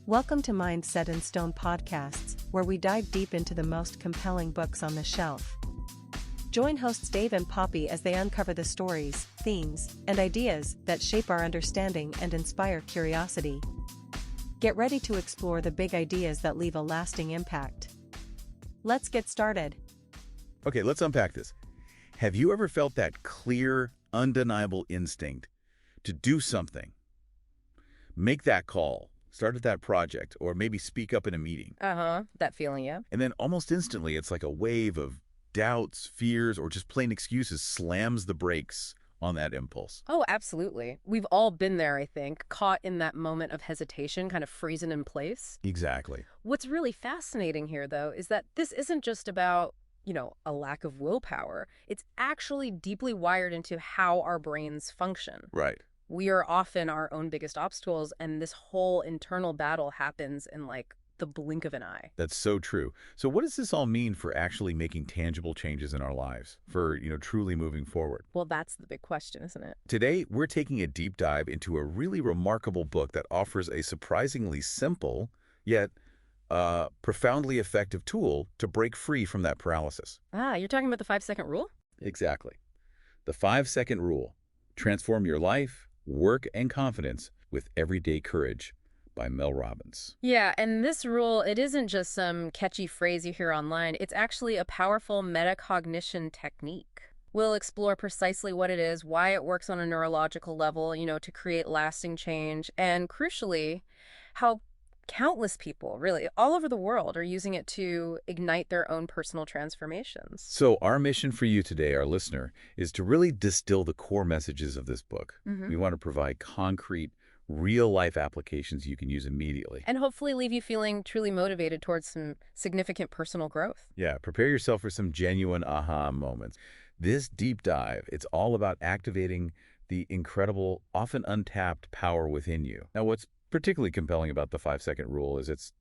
Welcome to Mind Set in Stone podcasts, where we dive deep into the most compelling books on the shelf. Join hosts Dave and Poppy as they uncover the stories, themes, and ideas that shape our understanding and inspire curiosity. Get ready to explore the big ideas that leave a lasting impact. Let's get started. Okay, let's unpack this. Have you ever felt that clear, undeniable instinct to do something? Make that call, start at that project, or maybe speak up in a meeting. That feeling, yeah. And then almost instantly, it's like a wave of doubts, fears, or just plain excuses slams the brakes on that impulse. Oh, absolutely. We've all been there, I think, caught in that moment of hesitation, kind of freezing in place. Exactly. What's really fascinating here, though, is that this isn't just about, a lack of willpower. It's actually deeply wired into how our brains function. Right. We are often our own biggest obstacles, and this whole internal battle happens in, the blink of an eye. That's so true. So what does this all mean for actually making tangible changes in our lives, for, truly moving forward? Well, that's the big question, isn't it? Today, we're taking a deep dive into a really remarkable book that offers a surprisingly simple, yet profoundly effective tool to break free from that paralysis. You're talking about the 5-second rule? Exactly. The 5-second rule. Transform your life, work, and confidence with everyday courage by Mel Robbins. Yeah, and this rule, it isn't just some catchy phrase you hear online. It's actually a powerful metacognition technique. We'll explore precisely what it is, why it works on a neurological level, to create lasting change, and crucially, how countless people, really, all over the world are using it to ignite their own personal transformations. So our mission for you today, our listener, is to really distill the core messages of this book. We want to provide concrete, real-life applications you can use immediately. And hopefully leave you feeling truly motivated towards some significant personal growth. Yeah, prepare yourself for some genuine aha moments. This deep dive, it's all about activating the incredible, often untapped power within you. Now, what's particularly compelling about the 5-second rule is its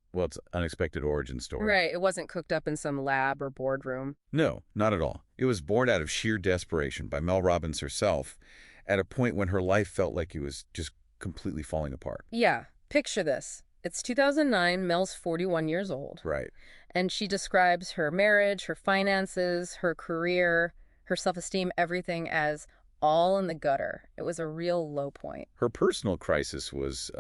unexpected origin story. Right, it wasn't cooked up in some lab or boardroom. No, not at all. It was born out of sheer desperation by Mel Robbins herself at a point when her life felt like it was just completely falling apart. Yeah, picture this. It's 2009, Mel's 41 years old. Right. And she describes her marriage, her finances, her career, her self-esteem, everything as all in the gutter. It was a real low point. Her personal crisis was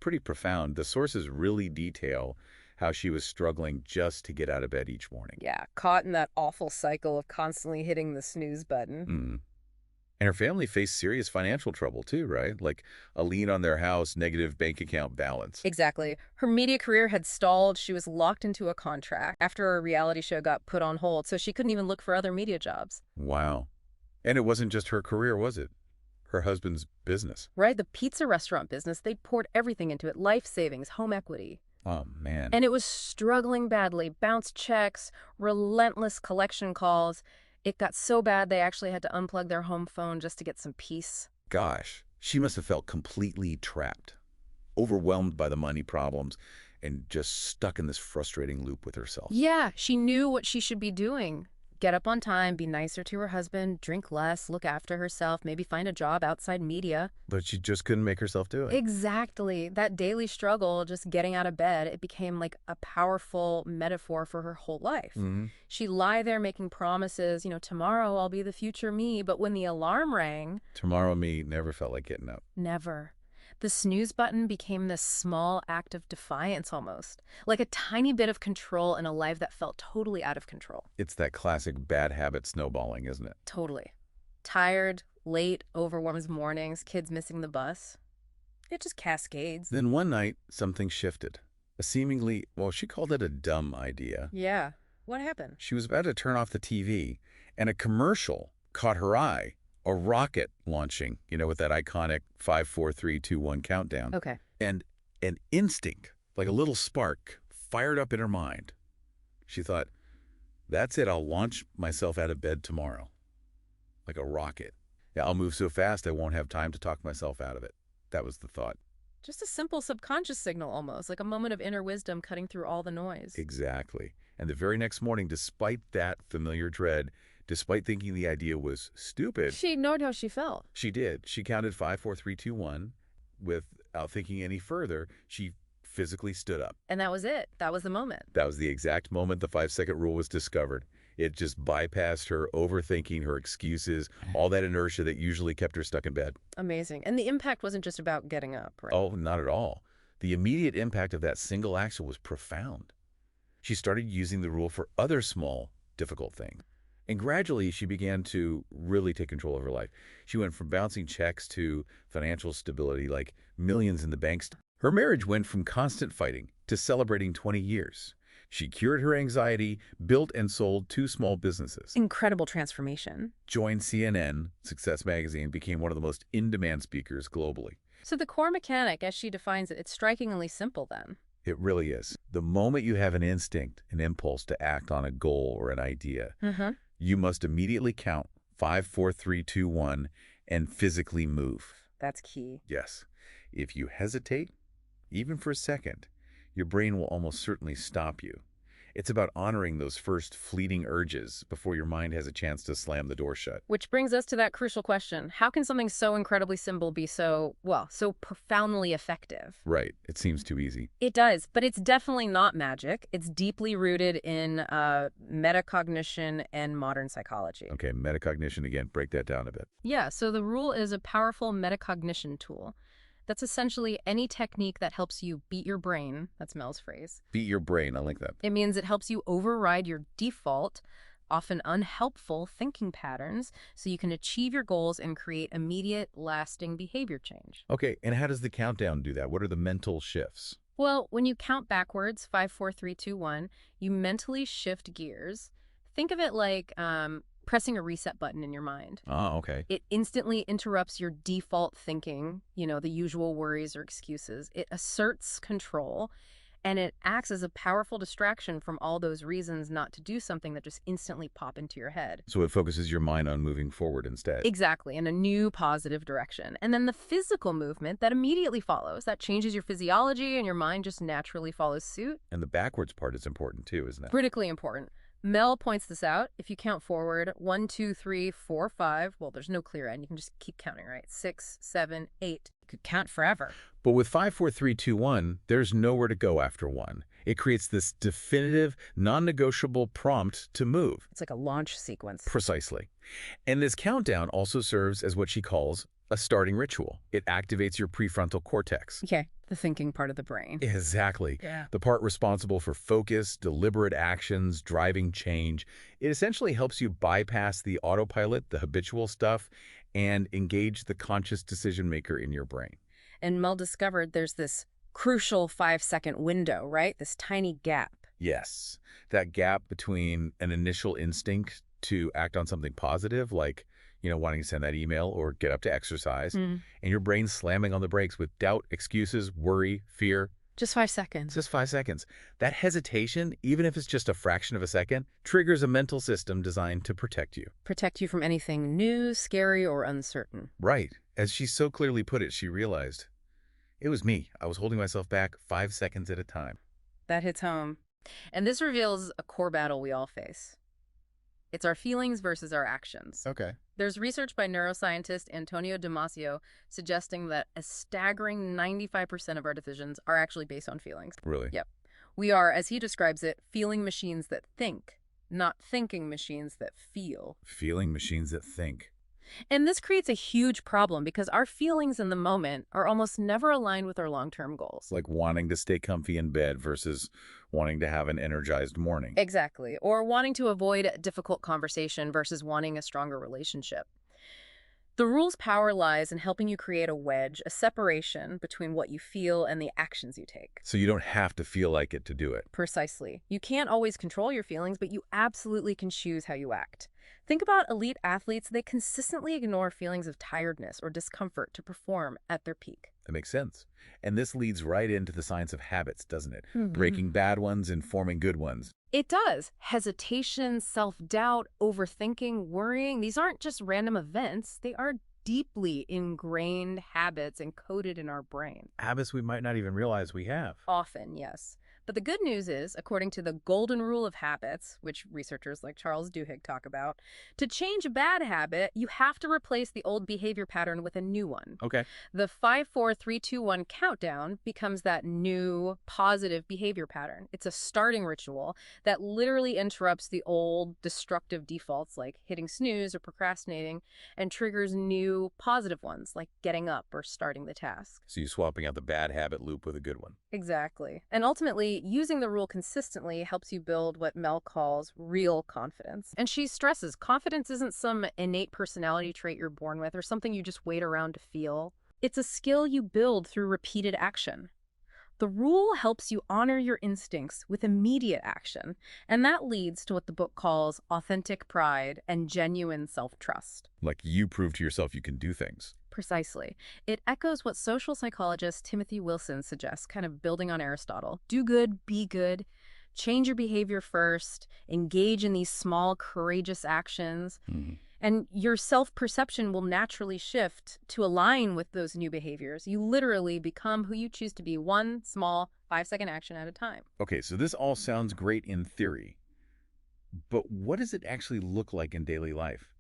pretty profound. The sources really detail how she was struggling just to get out of bed each morning. Yeah, caught in that awful cycle of constantly hitting the snooze button. And her family faced serious financial trouble too, right? Like a lien on their house, negative bank account balance. Exactly. Her media career had stalled. She was locked into a contract after a reality show got put on hold, so she couldn't even look for other media jobs. Wow. And it wasn't just her career, was it? Her husband's business. Right, the pizza restaurant business, they poured everything into it, life savings, home equity. Oh, man. And it was struggling badly, bounced checks, relentless collection calls. It got so bad they actually had to unplug their home phone just to get some peace. Gosh, she must have felt completely trapped, overwhelmed by the money problems, and just stuck in this frustrating loop with herself. Yeah, she knew what she should be doing. Get up on time, be nicer to her husband, drink less, look after herself, maybe find a job outside media. But she just couldn't make herself do it. Exactly. That daily struggle, just getting out of bed, it became like a powerful metaphor for her whole life. She'd lie there making promises, tomorrow I'll be the future me, but when the alarm rang... Tomorrow me never felt like getting up. Never. The snooze button became this small act of defiance almost, like a tiny bit of control in a life that felt totally out of control. It's that classic bad habit snowballing, isn't it? Totally. Tired, late, overwhelmed mornings, kids missing the bus. It just cascades. Then one night, something shifted. A seemingly, she called it a dumb idea. Yeah. What happened? She was about to turn off the TV, and a commercial caught her eye. A rocket launching, with that iconic 5, 4, 3, 2, 1 countdown. Okay. And an instinct, like a little spark, fired up in her mind. She thought, that's it, I'll launch myself out of bed tomorrow. Like a rocket. Yeah, I'll move so fast I won't have time to talk myself out of it. That was the thought. Just a simple subconscious signal almost, like a moment of inner wisdom cutting through all the noise. Exactly. And the very next morning, despite that familiar dread, despite thinking the idea was stupid... She ignored how she felt. She did. She counted 5, 4, 3, 2, 1. Without thinking any further, she physically stood up. And that was it. That was the moment. That was the exact moment the 5-second rule was discovered. It just bypassed her overthinking, her excuses, all that inertia that usually kept her stuck in bed. Amazing. And the impact wasn't just about getting up, right? Oh, not at all. The immediate impact of that single action was profound. She started using the rule for other small, difficult things. And gradually, she began to really take control of her life. She went from bouncing checks to financial stability, like millions in the bank. Her marriage went from constant fighting to celebrating 20 years. She cured her anxiety, built and sold 2 small businesses. Incredible transformation. Joined CNN, Success Magazine, became one of the most in-demand speakers globally. So the core mechanic, as she defines it, it's strikingly simple then. It really is. The moment you have an instinct, an impulse to act on a goal or an idea, you must immediately count 5, 4, 3, 2, 1 and physically move. That's key. Yes. If you hesitate, even for a second, your brain will almost certainly stop you. It's about honoring those first fleeting urges before your mind has a chance to slam the door shut. Which brings us to that crucial question. How can something so incredibly simple be so profoundly effective? Right. It seems too easy. It does, but it's definitely not magic. It's deeply rooted in metacognition and modern psychology. Okay, metacognition again. Break that down a bit. Yeah, so the rule is a powerful metacognition tool. That's essentially any technique that helps you beat your brain. That's Mel's phrase. Beat your brain. I like that. It means it helps you override your default, often unhelpful thinking patterns so you can achieve your goals and create immediate, lasting behavior change. Okay, and how does the countdown do that? What are the mental shifts? Well, when you count backwards, 5, 4, 3, 2, 1, you mentally shift gears. Think of it like pressing a reset button in your mind. Oh, okay. It instantly interrupts your default thinking, the usual worries or excuses. It asserts control, and it acts as a powerful distraction from all those reasons not to do something that just instantly pop into your head. So it focuses your mind on moving forward instead. Exactly, in a new positive direction. And then the physical movement that immediately follows, that changes your physiology, and your mind just naturally follows suit. And the backwards part is important too, isn't it? Critically important. Mel points this out. If you count forward, 1, 2, 3, 4, 5, well, there's no clear end. You can just keep counting, right? 6, 7, 8. You could count forever. But with 5, 4, 3, 2, 1, there's nowhere to go after 1. It creates this definitive, non-negotiable prompt to move. It's like a launch sequence. Precisely. And this countdown also serves as what she calls a starting ritual. It activates your prefrontal cortex. Okay, the thinking part of the brain. Exactly. Yeah. The part responsible for focus, deliberate actions, driving change. It essentially helps you bypass the autopilot, the habitual stuff, and engage the conscious decision maker in your brain. And Mel discovered there's this crucial 5-second window, right? This tiny gap. Yes. That gap between an initial instinct to act on something positive, like wanting to send that email or get up to exercise, and your brain slamming on the brakes with doubt, excuses, worry, fear. Just 5 seconds. Just 5 seconds. That hesitation, even if it's just a fraction of a second, triggers a mental system designed to protect you. Protect you from anything new, scary, or uncertain. Right. As she so clearly put it, she realized, it was me. I was holding myself back 5 seconds at a time. That hits home. And this reveals a core battle we all face. It's our feelings versus our actions. Okay. There's research by neuroscientist Antonio Damasio suggesting that a staggering 95% of our decisions are actually based on feelings. Really? Yep. We are, as he describes it, feeling machines that think, not thinking machines that feel. Feeling machines that think. And this creates a huge problem because our feelings in the moment are almost never aligned with our long-term goals. Like wanting to stay comfy in bed versus wanting to have an energized morning. Exactly. Or wanting to avoid a difficult conversation versus wanting a stronger relationship. The rule's power lies in helping you create a wedge, a separation between what you feel and the actions you take. So you don't have to feel like it to do it. Precisely. You can't always control your feelings, but you absolutely can choose how you act. Think about elite athletes. They consistently ignore feelings of tiredness or discomfort to perform at their peak. That makes sense. And this leads right into the science of habits, doesn't it? Breaking bad ones and forming good ones. It does. Hesitation, self-doubt, overthinking, worrying, these aren't just random events. They are deeply ingrained habits encoded in our brain. Habits we might not even realize we have. Often, yes. But the good news is, according to the golden rule of habits, which researchers like Charles Duhigg talk about, to change a bad habit, you have to replace the old behavior pattern with a new one. Okay. The 5, 4, 3, 2, 1 countdown becomes that new positive behavior pattern. It's a starting ritual that literally interrupts the old destructive defaults like hitting snooze or procrastinating and triggers new positive ones like getting up or starting the task. So you're swapping out the bad habit loop with a good one. Exactly. And ultimately, using the rule consistently helps you build what Mel calls real confidence. And she stresses confidence isn't some innate personality trait you're born with or something you just wait around to feel. It's a skill you build through repeated action. The rule helps you honor your instincts with immediate action, and that leads to what the book calls authentic pride and genuine self-trust. Like you prove to yourself you can do things. Precisely. It echoes what social psychologist Timothy Wilson suggests, kind of building on Aristotle. Do good, be good, change your behavior first, engage in these small, courageous actions, and your self-perception will naturally shift to align with those new behaviors. You literally become who you choose to be, one small 5-second action at a time. Okay, so this all sounds great in theory, but what does it actually look like in daily life?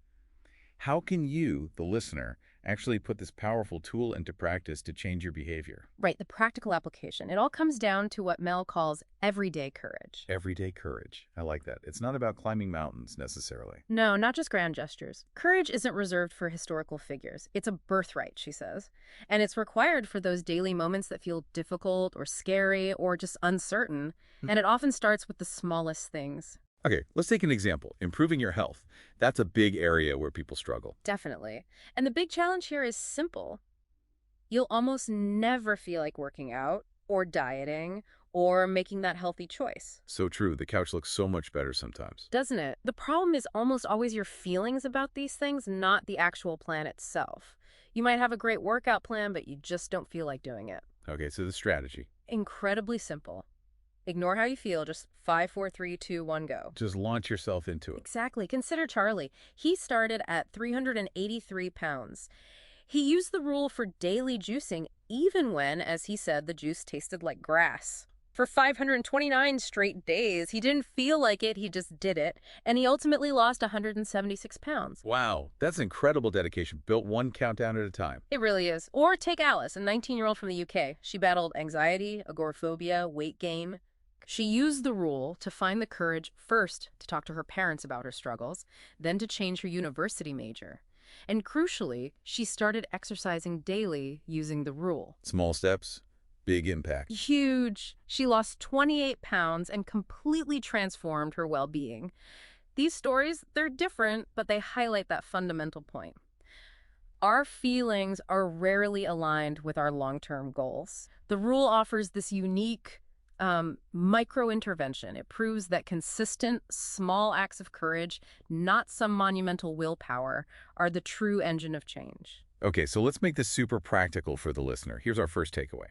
How can you, the listener, actually put this powerful tool into practice to change your behavior? Right, the practical application. It all comes down to what Mel calls everyday courage. Everyday courage. I like that. It's not about climbing mountains necessarily. No, not just grand gestures. Courage isn't reserved for historical figures. It's a birthright, she says. And it's required for those daily moments that feel difficult or scary or just uncertain. And it often starts with the smallest things. Okay, let's take an example. Improving your health. That's a big area where people struggle. Definitely. And the big challenge here is simple. You'll almost never feel like working out or dieting or making that healthy choice. So true. The couch looks so much better sometimes. Doesn't it? The problem is almost always your feelings about these things, not the actual plan itself. You might have a great workout plan, but you just don't feel like doing it. Okay, so the strategy. Incredibly simple. Ignore how you feel, just 5, 4, 3, 2, 1, go. Just launch yourself into it. Exactly. Consider Charlie. He started at 383 pounds. He used the rule for daily juicing even when, as he said, the juice tasted like grass. For 529 straight days, he didn't feel like it, he just did it, and he ultimately lost 176 pounds. Wow, that's incredible dedication, built one countdown at a time. It really is. Or take Alice, a 19-year-old from the UK. She battled anxiety, agoraphobia, weight gain. She used the rule to find the courage first to talk to her parents about her struggles, then to change her university major. And crucially, she started exercising daily using the rule. Small steps, big impact. Huge. She lost 28 pounds and completely transformed her well-being. These stories, they're different, but they highlight that fundamental point. Our feelings are rarely aligned with our long-term goals. The rule offers this unique micro-intervention. It proves that consistent, small acts of courage, not some monumental willpower, are the true engine of change. Okay, so let's make this super practical for the listener. Here's our first takeaway.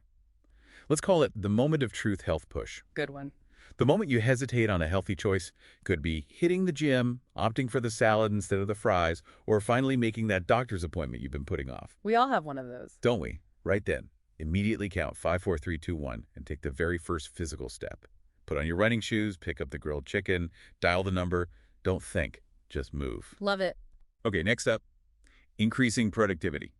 Let's call it the moment of truth health push. Good one. The moment you hesitate on a healthy choice could be hitting the gym, opting for the salad instead of the fries, or finally making that doctor's appointment you've been putting off. We all have one of those. Don't we? Right then. Immediately count 5, 4, 3, 2, 1 and take the very first physical step. Put on your running shoes, pick up the grilled chicken, dial the number. Don't think, just move. Love it. Okay, next up, increasing productivity.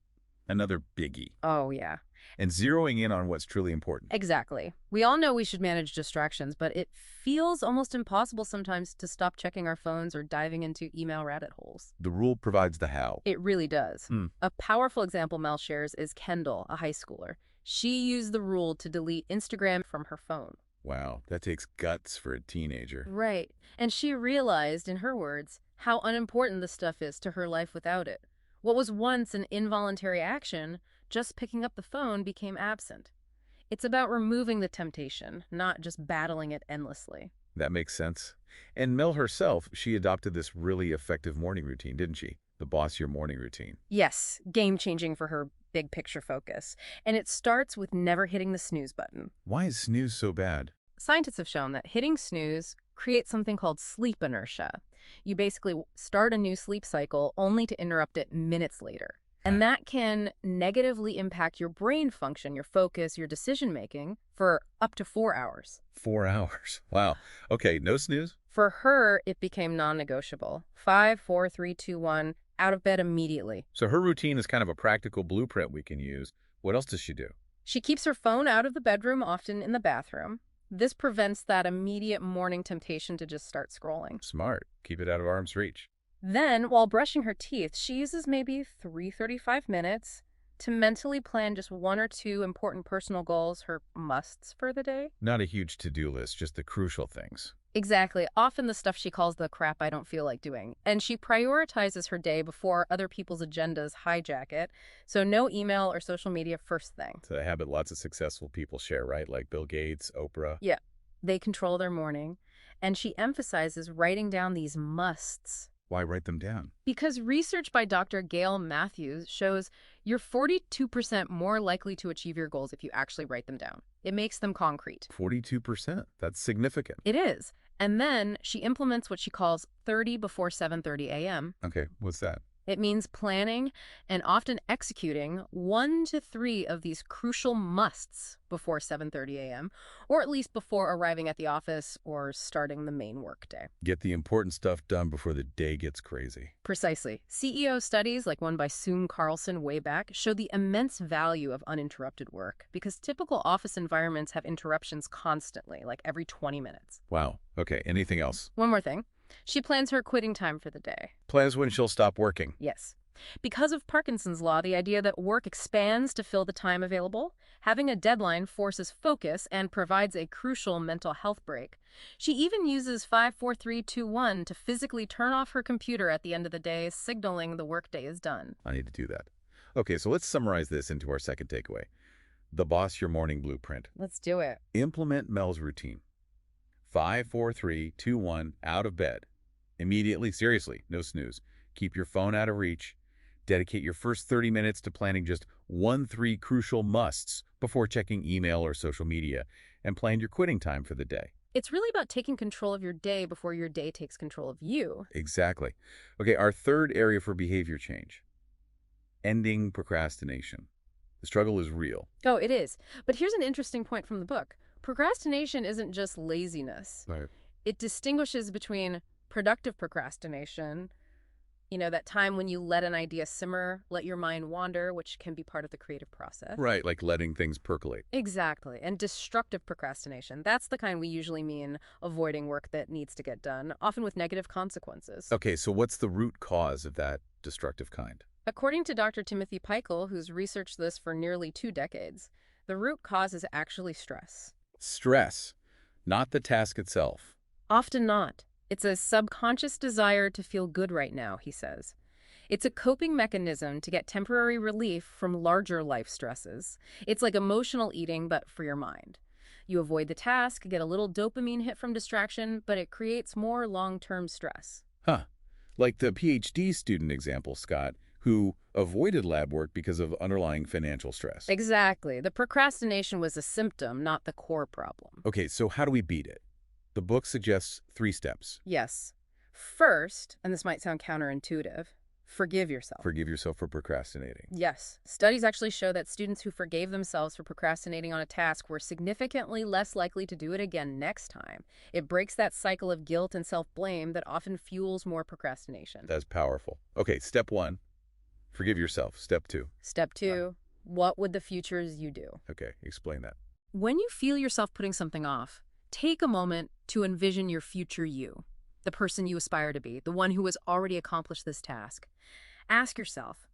Another biggie. Oh, yeah. And zeroing in on what's truly important. Exactly. We all know we should manage distractions, but it feels almost impossible sometimes to stop checking our phones or diving into email rabbit holes. The rule provides the how. It really does. A powerful example Mel shares is Kendall, a high schooler. She used the rule to delete Instagram from her phone. Wow, that takes guts for a teenager. Right. And she realized, in her words, how unimportant this stuff is to her life without it. What was once an involuntary action, just picking up the phone, became absent. It's about removing the temptation, not just battling it endlessly. That makes sense. And Mel herself, she adopted this really effective morning routine, didn't she? The Boss Your Morning routine. Yes, game-changing for her big picture focus. And it starts with never hitting the snooze button. Why is snooze so bad? Scientists have shown that hitting snooze creates something called sleep inertia. You basically start a new sleep cycle only to interrupt it minutes later. And that can negatively impact your brain function, your focus, your decision-making for up to 4 hours. 4 hours. Wow. Okay, no snooze? For her, it became non-negotiable. 5, 4, 3, 2, 1, out of bed immediately. So her routine is kind of a practical blueprint we can use. What else does she do? She keeps her phone out of the bedroom, often in the bathroom. This prevents that immediate morning temptation to just start scrolling. Smart. Keep it out of arm's reach. Then, while brushing her teeth, she uses maybe 3:35 minutes to mentally plan just 1 or 2 important personal goals, her musts for the day. Not a huge to-do list, just the crucial things. Exactly. Often the stuff she calls the crap I don't feel like doing. And she prioritizes her day before other people's agendas hijack it. So no email or social media first thing. It's a habit lots of successful people share, right? Like Bill Gates, Oprah. Yeah. They control their morning. And she emphasizes writing down these musts. Why write them down? Because research by Dr. Gail Matthews shows you're 42% more likely to achieve your goals if you actually write them down. It makes them concrete. 42%. That's significant. It is. And then she implements what she calls 30 before 7:30 a.m. Okay, what's that? It means planning and often executing 1 to 3 of these crucial musts before 7:30 a.m., or at least before arriving at the office or starting the main workday. Get the important stuff done before the day gets crazy. Precisely. CEO studies, like one by Soong Carlson way back, show the immense value of uninterrupted work because typical office environments have interruptions constantly, like every 20 minutes. Wow. Okay, anything else? One more thing. She plans her quitting time for the day. Plans when she'll stop working. Yes. Because of Parkinson's law, the idea that work expands to fill the time available, having a deadline forces focus and provides a crucial mental health break. She even uses 5, 4, 3, 2, 1 to physically turn off her computer at the end of the day, signaling the workday is done. I need to do that. Okay, so let's summarize this into our second takeaway. The Boss Your Morning Blueprint. Let's do it. Implement Mel's routine. 5, 4, 3, 2, 1, out of bed. Immediately, seriously, no snooze. Keep your phone out of reach. Dedicate your first 30 minutes to planning just 3 crucial musts before checking email or social media, and plan your quitting time for the day. It's really about taking control of your day before your day takes control of you. Exactly. Okay, our third area for behavior change. Ending procrastination. The struggle is real. Oh, it is. But here's an interesting point from the book. Procrastination isn't just laziness. Right. It distinguishes between productive procrastination, that time when you let an idea simmer, let your mind wander, which can be part of the creative process. Right, like letting things percolate. Exactly. And destructive procrastination. That's the kind we usually mean avoiding work that needs to get done, often with negative consequences. Okay, so what's the root cause of that destructive kind? According to Dr. Timothy Peichel, who's researched this for nearly 2 decades, the root cause is actually stress. Stress, not the task itself. Often not. It's a subconscious desire to feel good right now, he says. It's a coping mechanism to get temporary relief from larger life stresses. It's like emotional eating, but for your mind. You avoid the task, get a little dopamine hit from distraction, but it creates more long-term stress. Huh. Like the PhD student example, Scott, who avoided lab work because of underlying financial stress. Exactly. The procrastination was a symptom, not the core problem. Okay, so how do we beat it? The book suggests 3 steps. Yes. First, and this might sound counterintuitive, forgive yourself. Forgive yourself for procrastinating. Yes. Studies actually show that students who forgave themselves for procrastinating on a task were significantly less likely to do it again next time. It breaks that cycle of guilt and self-blame that often fuels more procrastination. That's powerful. Okay, step 1, forgive yourself. Step 2. Step 2, what would the futures you do? Okay, explain that. When you feel yourself putting something off, take a moment to envision your future you, the person you aspire to be, the one who has already accomplished this task. Ask yourself,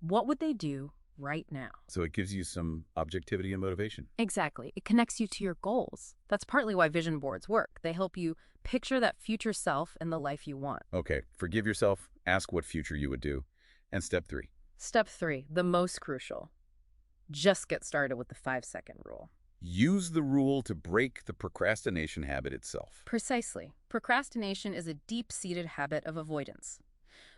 what would they do right now? So it gives you some objectivity and motivation. Exactly. It connects you to your goals. That's partly why vision boards work. They help you picture that future self and the life you want. Okay, forgive yourself, ask what future you would do. And step 3. Step 3, the most crucial. Just get started with the 5-second rule. Use the rule to break the procrastination habit itself. Precisely. Procrastination is a deep-seated habit of avoidance.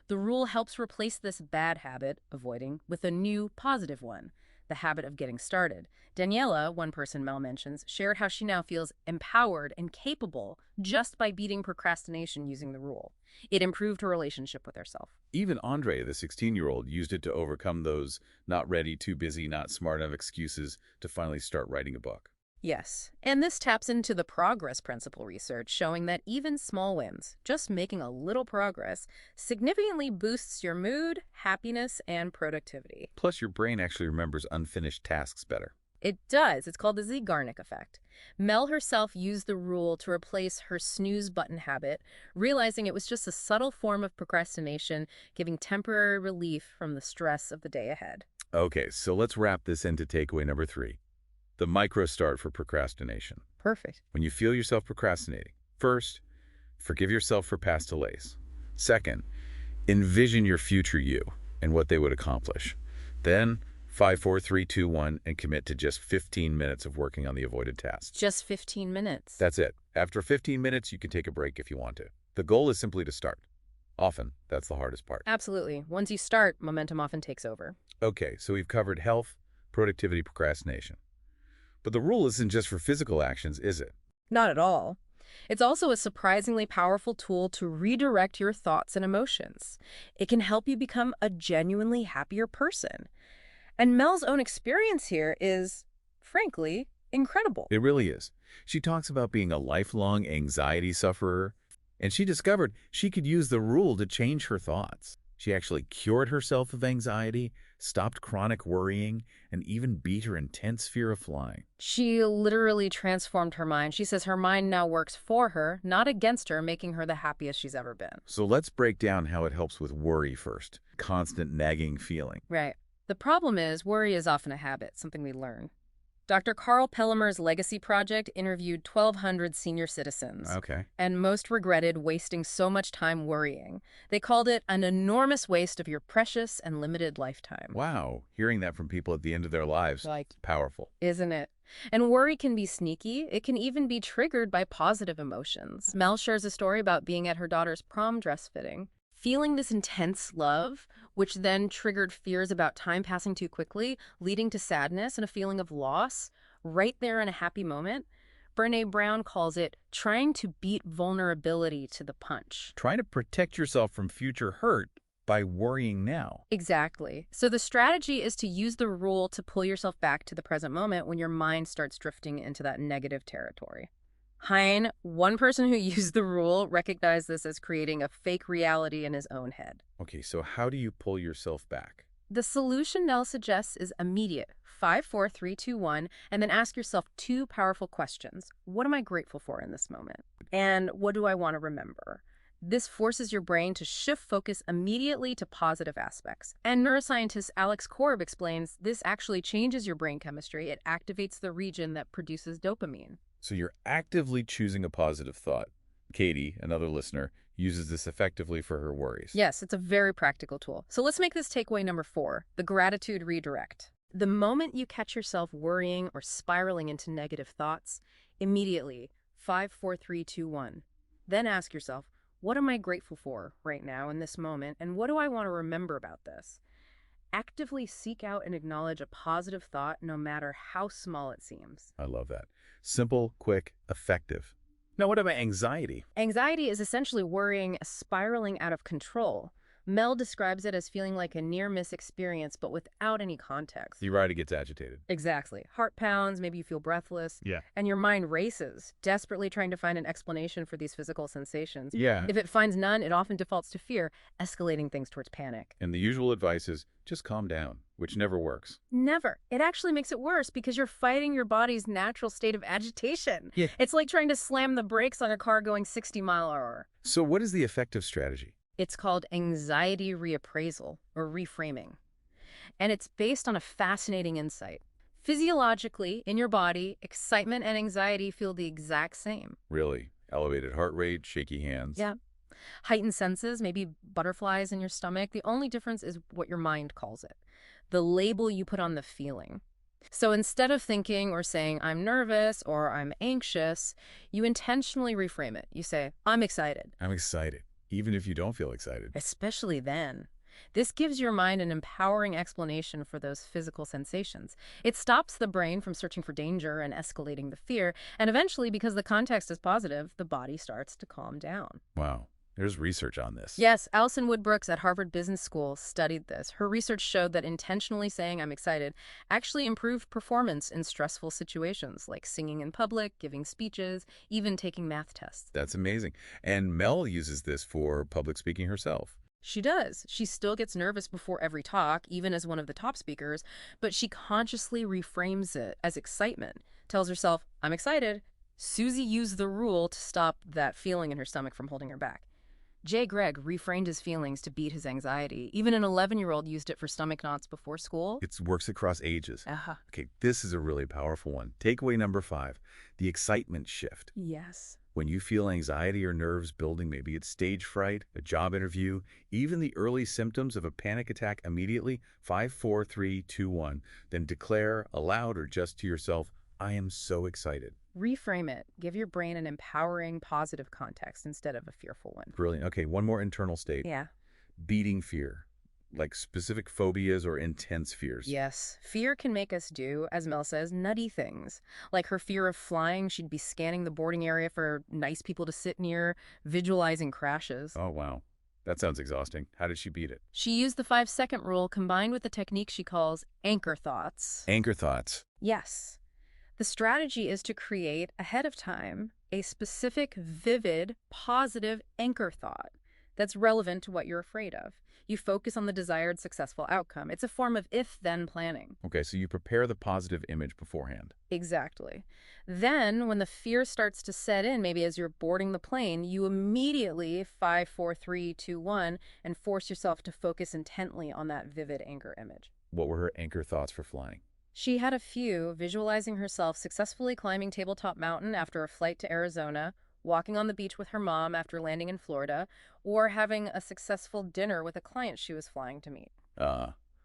The rule helps replace this bad habit, avoiding, with a new, positive one. the habit of getting started. Daniela, one person Mel mentions, shared how she now feels empowered and capable just by beating procrastination using the rule. It improved her relationship with herself. Even Andre, the 16-year-old, used it to overcome those not ready, too busy, not smart enough excuses to finally start writing a book. Yes, and this taps into the progress principle research showing that even small wins, just making a little progress, significantly boosts your mood, happiness, and productivity. Plus, your brain actually remembers unfinished tasks better. It does. It's called the Zeigarnik effect. Mel herself used the rule to replace her snooze button habit, realizing it was just a subtle form of procrastination, giving temporary relief from the stress of the day ahead. Okay, so let's wrap this into takeaway number 3. The micro start for procrastination. Perfect. When you feel yourself procrastinating, first, forgive yourself for past delays. Second, envision your future you and what they would accomplish. Then, 5, 4, 3, 2, 1, and commit to just 15 minutes of working on the avoided tasks. Just 15 minutes. That's it. After 15 minutes, you can take a break if you want to. The goal is simply to start. Often, that's the hardest part. Absolutely. Once you start, momentum often takes over. Okay, so we've covered health, productivity, procrastination. But the rule isn't just for physical actions, is it? Not at all. It's also a surprisingly powerful tool to redirect your thoughts and emotions. It can help you become a genuinely happier person. And Mel's own experience here is, frankly, incredible. It really is. She talks about being a lifelong anxiety sufferer, and she discovered she could use the rule to change her thoughts. She actually cured herself of anxiety, stopped chronic worrying, and even beat her intense fear of flying. She literally transformed her mind. She says her mind now works for her, not against her, making her the happiest she's ever been. So let's break down how it helps with worry first. Constant nagging feeling. Right. The problem is worry is often a habit, something we learn. Dr. Carl Pellimer's Legacy Project interviewed 1,200 senior citizens. Okay. And most regretted wasting so much time worrying. They called it an enormous waste of your precious and limited lifetime. Wow. Hearing that from people at the end of their lives, powerful. Isn't it? And worry can be sneaky. It can even be triggered by positive emotions. Mel shares a story about being at her daughter's prom dress fitting, feeling this intense love, which then triggered fears about time passing too quickly, leading to sadness and a feeling of loss, right there in a happy moment. Brené Brown calls it trying to beat vulnerability to the punch. Trying to protect yourself from future hurt by worrying now. Exactly. So the strategy is to use the rule to pull yourself back to the present moment when your mind starts drifting into that negative territory. Hein, one person who used the rule, recognized this as creating a fake reality in his own head. Okay, so how do you pull yourself back? The solution Nell suggests is immediate. 5, 4, 3, 2, 1, and then ask yourself 2 powerful questions. What am I grateful for in this moment? And what do I want to remember? This forces your brain to shift focus immediately to positive aspects. And neuroscientist Alex Korb explains this actually changes your brain chemistry. It activates the region that produces dopamine. So you're actively choosing a positive thought. Katie, another listener, uses this effectively for her worries. Yes, it's a very practical tool. So let's make this takeaway number 4, the gratitude redirect. The moment you catch yourself worrying or spiraling into negative thoughts, immediately 5, 4, 3, 2, 1. Then ask yourself, what am I grateful for right now in this moment, and what do I want to remember about this? Actively seek out and acknowledge a positive thought no matter how small it seems. I love that. Simple, quick, effective. Now, what about anxiety? Anxiety is essentially worrying spiraling out of control. Mel describes it as feeling like a near-miss experience, but without any context. Your body gets agitated. Exactly. Heart pounds, maybe you feel breathless. Yeah. And your mind races, desperately trying to find an explanation for these physical sensations. Yeah. If it finds none, it often defaults to fear, escalating things towards panic. And the usual advice is just calm down, which never works. Never. It actually makes it worse because you're fighting your body's natural state of agitation. Yeah. It's like trying to slam the brakes on a car going 60 miles an hour. So what is the effective strategy? It's called anxiety reappraisal, or reframing. And it's based on a fascinating insight. Physiologically, in your body, excitement and anxiety feel the exact same. Really? Elevated heart rate, shaky hands? Yeah. Heightened senses, maybe butterflies in your stomach. The only difference is what your mind calls it, the label you put on the feeling. So instead of thinking or saying, I'm nervous or I'm anxious, you intentionally reframe it. You say, I'm excited. I'm excited, even if you don't feel excited. Especially then. This gives your mind an empowering explanation for those physical sensations. It stops the brain from searching for danger and escalating the fear, and eventually, because the context is positive, the body starts to calm down. Wow. There's research on this. Yes, Alison Woodbrooks at Harvard Business School studied this. Her research showed that intentionally saying "I'm excited" actually improved performance in stressful situations, like singing in public, giving speeches, even taking math tests. That's amazing. And Mel uses this for public speaking herself. She does. She still gets nervous before every talk, even as one of the top speakers, but she consciously reframes it as excitement, tells herself, "I'm excited." Susie used the rule to stop that feeling in her stomach from holding her back. Jay Gregg reframed his feelings to beat his anxiety. Even an 11-year-old used it for stomach knots before school. It works across ages. Uh-huh. Okay, this is a really powerful one. Takeaway number 5, the excitement shift. Yes. When you feel anxiety or nerves building, maybe it's stage fright, a job interview, even the early symptoms of a panic attack immediately, 5, 4, 3, 2, 1, then declare aloud or just to yourself, "I am so excited." Reframe it. Give your brain an empowering, positive context instead of a fearful one. Brilliant. Okay, one more internal state. Yeah. Beating fear, like specific phobias or intense fears. Yes. Fear can make us do, as Mel says, nutty things. Like her fear of flying, she'd be scanning the boarding area for nice people to sit near, visualizing crashes. Oh, wow. That sounds exhausting. How did she beat it? She used the 5-second rule combined with the technique she calls anchor thoughts. Anchor thoughts. Yes. The strategy is to create, ahead of time, a specific, vivid, positive anchor thought that's relevant to what you're afraid of. You focus on the desired successful outcome. It's a form of if-then planning. Okay, so you prepare the positive image beforehand. Exactly. Then, when the fear starts to set in, maybe as you're boarding the plane, you immediately 5, 4, 3, 2, 1, and force yourself to focus intently on that vivid anchor image. What were her anchor thoughts for flying? She had a few, visualizing herself successfully climbing Tabletop Mountain after a flight to Arizona, walking on the beach with her mom after landing in Florida, or having a successful dinner with a client she was flying to meet.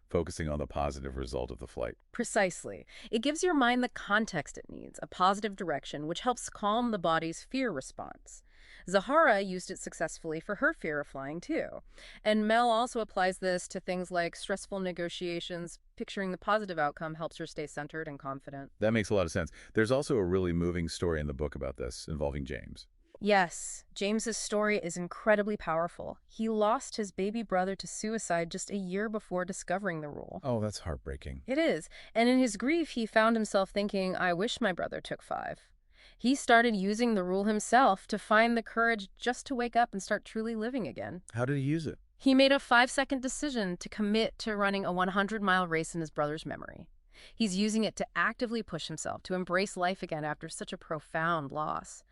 Focusing on the positive result of the flight. Precisely. It gives your mind the context it needs, a positive direction, which helps calm the body's fear response. Zahara used it successfully for her fear of flying, too. And Mel also applies this to things like stressful negotiations. Picturing the positive outcome helps her stay centered and confident. That makes a lot of sense. There's also a really moving story in the book about this, involving James. Yes, James's story is incredibly powerful. He lost his baby brother to suicide just a year before discovering the rule. Oh, that's heartbreaking. It is. And in his grief, he found himself thinking, "I wish my brother took 5." He started using the rule himself to find the courage just to wake up and start truly living again. How did he use it? He made a 5-second decision to commit to running a 100-mile race in his brother's memory. He's using it to actively push himself to embrace life again after such a profound loss.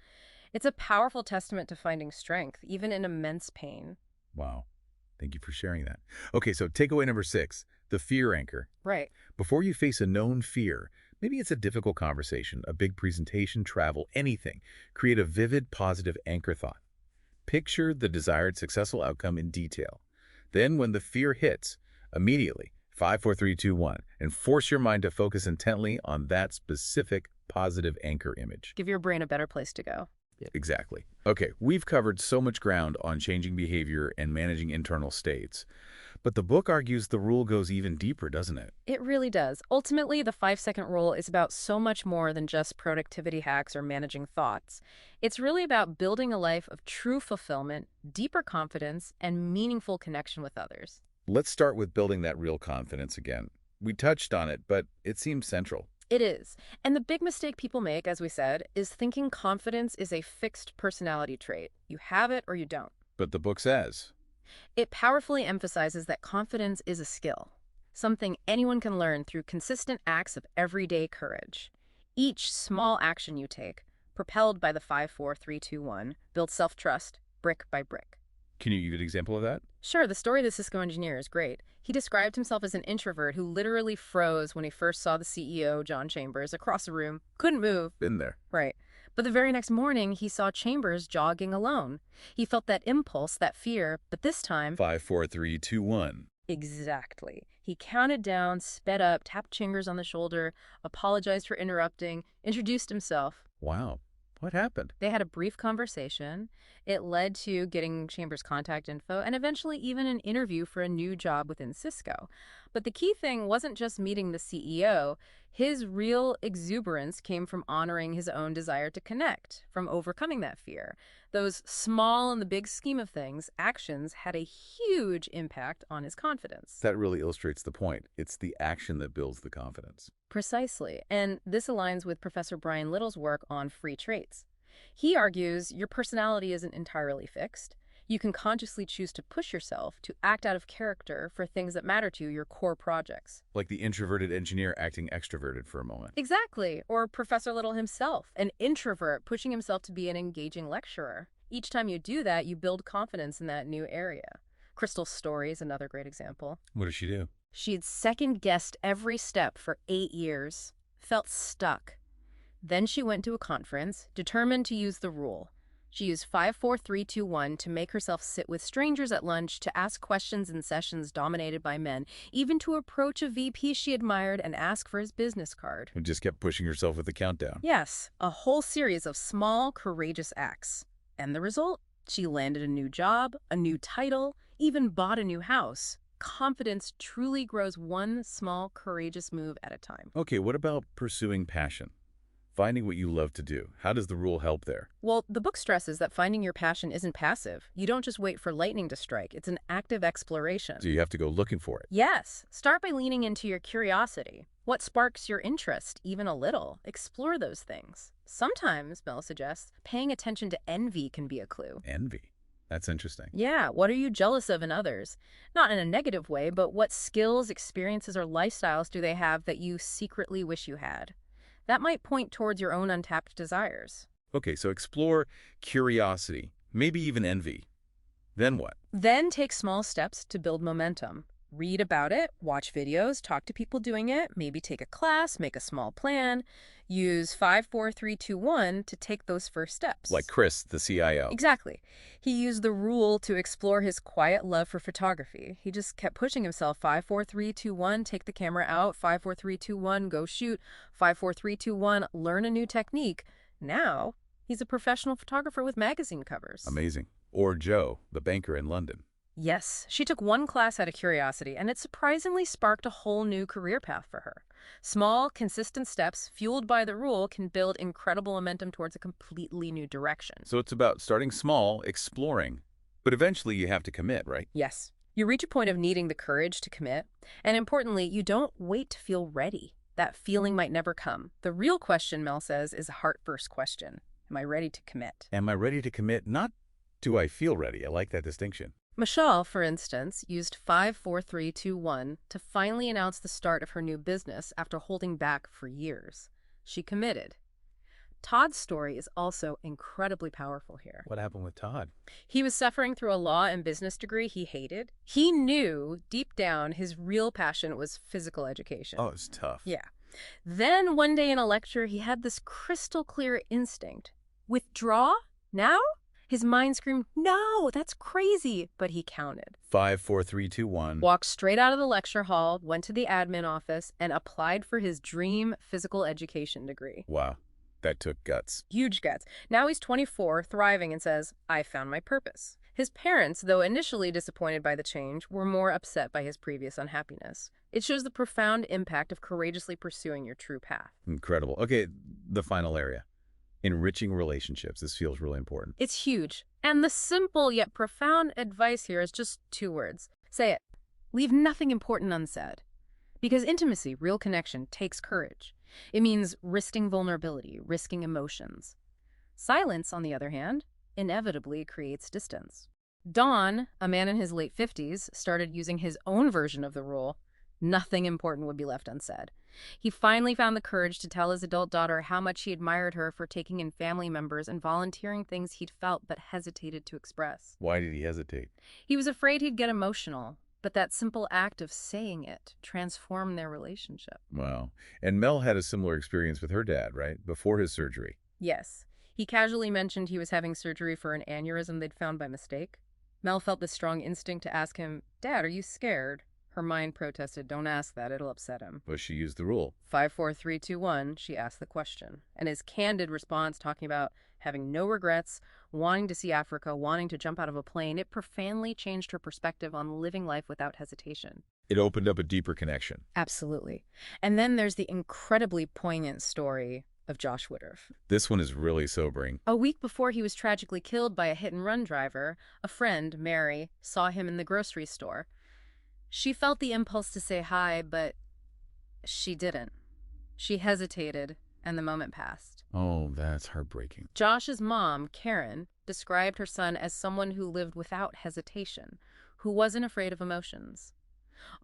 It's a powerful testament to finding strength, even in immense pain. Wow. Thank you for sharing that. Okay, so takeaway number 6, the fear anchor. Right. Before you face a known fear, maybe it's a difficult conversation, a big presentation, travel, anything, create a vivid, positive anchor thought. Picture the desired successful outcome in detail. Then when the fear hits, immediately, 5, 4, 3, 2, 1, and force your mind to focus intently on that specific positive anchor image. Give your brain a better place to go. Exactly. Okay, we've covered so much ground on changing behavior and managing internal states. But the book argues the rule goes even deeper, doesn't it? It really does. Ultimately, the 5-second rule is about so much more than just productivity hacks or managing thoughts. It's really about building a life of true fulfillment, deeper confidence, and meaningful connection with others. Let's start with building that real confidence again. We touched on it, but it seems central. It is. And the big mistake people make, as we said, is thinking confidence is a fixed personality trait. You have it or you don't. But the book says, It powerfully emphasizes that confidence is a skill, something anyone can learn through consistent acts of everyday courage. Each small action you take, propelled by the 5, 4, 3, 2, 1, builds self-trust brick by brick. can you give an example of that? Sure, the story of the Cisco engineer is great. He described himself as an introvert who literally froze when he first saw the CEO, John Chambers, across the room. Couldn't move. Been there. Right. But the very next morning, he saw Chambers jogging alone. He felt that impulse, that fear, but this time... 5, 4, 3, 2, 1. Exactly. He counted down, sped up, tapped Chambers on the shoulder, apologized for interrupting, introduced himself. Wow. What happened? They had a brief conversation. It led to getting Chambers' contact info and eventually even an interview for a new job within Cisco. But the key thing wasn't just meeting the CEO. His real exuberance came from honoring his own desire to connect, from overcoming that fear. Those small, in the big scheme of things, actions had a huge impact on his confidence. That really illustrates the point. It's the action that builds the confidence. Precisely. And this aligns with Professor Brian Little's work on free traits. He argues your personality isn't entirely fixed. You can consciously choose to push yourself, to act out of character for things that matter to you, your core projects. Like the introverted engineer acting extroverted for a moment. Exactly. Or Professor Little himself, an introvert pushing himself to be an engaging lecturer. Each time you do that, you build confidence in that new area. Crystal's story is another great example. What does she do? She had second-guessed every step for 8 years, felt stuck. Then she went to a conference, determined to use the rule. She used 5-4-3-2-1 to make herself sit with strangers at lunch, to ask questions in sessions dominated by men, even to approach a VP she admired and ask for his business card. And just kept pushing herself with the countdown. Yes, a whole series of small, courageous acts. And the result? She landed a new job, a new title, even bought a new house. Confidence truly grows one small, courageous move at a time. Okay, what about pursuing passion? Finding what you love to do. How does the rule help there? Well, the book stresses that finding your passion isn't passive. You don't just wait for lightning to strike. It's an active exploration. So you have to go looking for it. Yes. Start by leaning into your curiosity. What sparks your interest, even a little? Explore those things. Sometimes, Mel suggests, paying attention to envy can be a clue. Envy. That's interesting. Yeah, what are you jealous of in others? Not in a negative way, but what skills, experiences, or lifestyles do they have that you secretly wish you had? That might point towards your own untapped desires. Okay, so explore curiosity, maybe even envy. Then what? Then take small steps to build momentum. Read about it, watch videos, talk to people doing it, maybe take a class, make a small plan. Use 5-4-3-2-1 to take those first steps. Like Chris, the CIO. Exactly. He used the rule to explore his quiet love for photography. He just kept pushing himself. 5-4-3-2-1, take the camera out. 5-4-3-2-1, go shoot. 5-4-3-2-1, learn a new technique. Now, he's a professional photographer with magazine covers. Amazing. Or Joe, the banker in London. Yes, she took one class out of curiosity, and it surprisingly sparked a whole new career path for her. Small, consistent steps, fueled by the rule, can build incredible momentum towards a completely new direction. So it's about starting small, exploring, but eventually you have to commit, right? Yes. You reach a point of needing the courage to commit, and importantly, you don't wait to feel ready. That feeling might never come. The real question, Mel says, is a heart-first question. Am I ready to commit? Am I ready to commit? Not do I feel ready. I like that distinction. Michelle, for instance, used 5-4-3-2-1 to finally announce the start of her new business after holding back for years. She committed. Todd's story is also incredibly powerful here. What happened with Todd? He was suffering through a law and business degree he hated. He knew deep down his real passion was physical education. Oh, it's tough. Yeah. Then one day in a lecture, he had this crystal clear instinct. Withdraw? Now? His mind screamed, no, that's crazy. But he counted. 5, 4, 3, 2, 1. Walked straight out of the lecture hall, went to the admin office, and applied for his dream physical education degree. Wow, that took guts. Huge guts. Now he's 24, thriving, and says, I found my purpose. His parents, though initially disappointed by the change, were more upset by his previous unhappiness. It shows the profound impact of courageously pursuing your true path. Incredible. Okay, the final area. Enriching relationships. This feels really important. It's huge. And the simple yet profound advice here is just 2 words. Say it. Leave nothing important unsaid. Because intimacy, real connection, takes courage. It means risking vulnerability, risking emotions. Silence, on the other hand, inevitably creates distance. Don, a man in his late 50s, started using his own version of the rule. Nothing important would be left unsaid. He finally found the courage to tell his adult daughter how much he admired her for taking in family members and volunteering things he'd felt but hesitated to express. Why did he hesitate? He was afraid he'd get emotional, but that simple act of saying it transformed their relationship. Wow. And Mel had a similar experience with her dad, right? Before his surgery. Yes. He casually mentioned he was having surgery for an aneurysm they'd found by mistake. Mel felt this strong instinct to ask him, Dad, are you scared? Her mind protested, "Don't ask that, it'll upset him." But she used the rule. 5, 4, 3, 2, 1, she asked the question. And his candid response, talking about having no regrets, wanting to see Africa, wanting to jump out of a plane, it profoundly changed her perspective on living life without hesitation. It opened up a deeper connection. Absolutely. And then there's the incredibly poignant story of Josh Woodruff. This one is really sobering. A week before he was tragically killed by a hit-and-run driver, a friend, Mary, saw him in the grocery store. She felt the impulse to say hi, but she didn't. She hesitated, and the moment passed. Oh, that's heartbreaking. Josh's mom, Karen, described her son as someone who lived without hesitation, who wasn't afraid of emotions.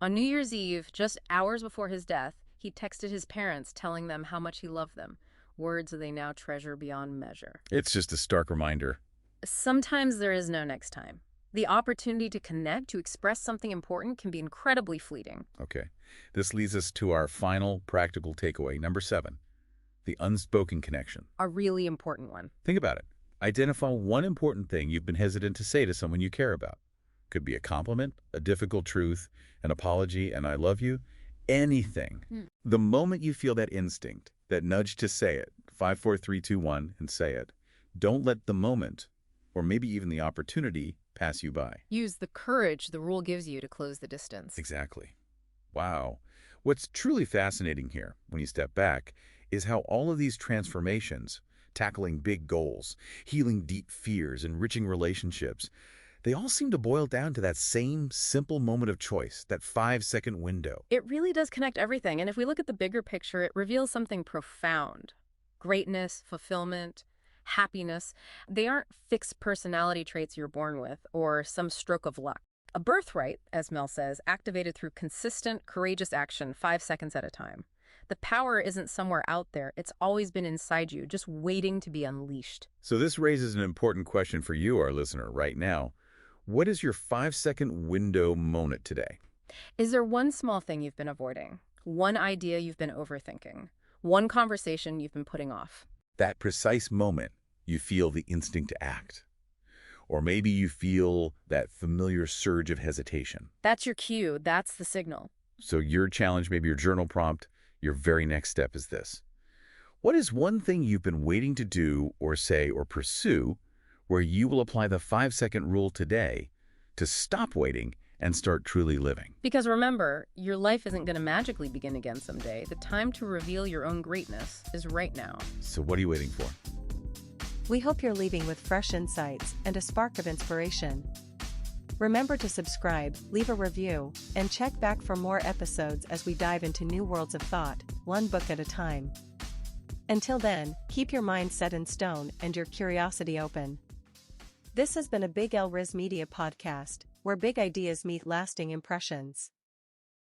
On New Year's Eve, just hours before his death, he texted his parents telling them how much he loved them, words they now treasure beyond measure. It's just a stark reminder. Sometimes there is no next time. The opportunity to connect, to express something important, can be incredibly fleeting. Okay. This leads us to our final practical takeaway, number 7, the unspoken connection. A really important one. Think about it. Identify one important thing you've been hesitant to say to someone you care about. Could be a compliment, a difficult truth, an apology, and I love you, anything. The moment you feel that instinct, that nudge to say it, 5, 4, 3, 2, 1, and say it, don't let the moment, or maybe even the opportunity, pass you by. Use the courage the rule gives you to close the distance. Exactly. Wow. What's truly fascinating here, when you step back, is how all of these transformations, tackling big goals, healing deep fears, enriching relationships, they all seem to boil down to that same simple moment of choice, that 5-second window. It really does connect everything, and if we look at the bigger picture, it reveals something profound. Greatness, fulfillment, happiness, they aren't fixed personality traits you're born with or some stroke of luck. A birthright, as Mel says, activated through consistent, courageous action 5 seconds at a time. The power isn't somewhere out there. It's always been inside you, just waiting to be unleashed. So this raises an important question for you, our listener, right now. What is your 5-second window moment today? Is there one small thing you've been avoiding? One idea you've been overthinking? One conversation you've been putting off? That precise moment, you feel the instinct to act. Or maybe you feel that familiar surge of hesitation. That's your cue. That's the signal. So your challenge, maybe your journal prompt, your very next step is this. What is one thing you've been waiting to do or say or pursue where you will apply the 5-second rule today to stop waiting and start truly living? Because remember, your life isn't going to magically begin again someday. The time to reveal your own greatness is right now. So what are you waiting for? We hope you're leaving with fresh insights and a spark of inspiration. Remember to subscribe, leave a review, and check back for more episodes as we dive into new worlds of thought, one book at a time. Until then, keep your mind set in stone and your curiosity open. This has been a Big L Riz Media podcast, where big ideas meet lasting impressions.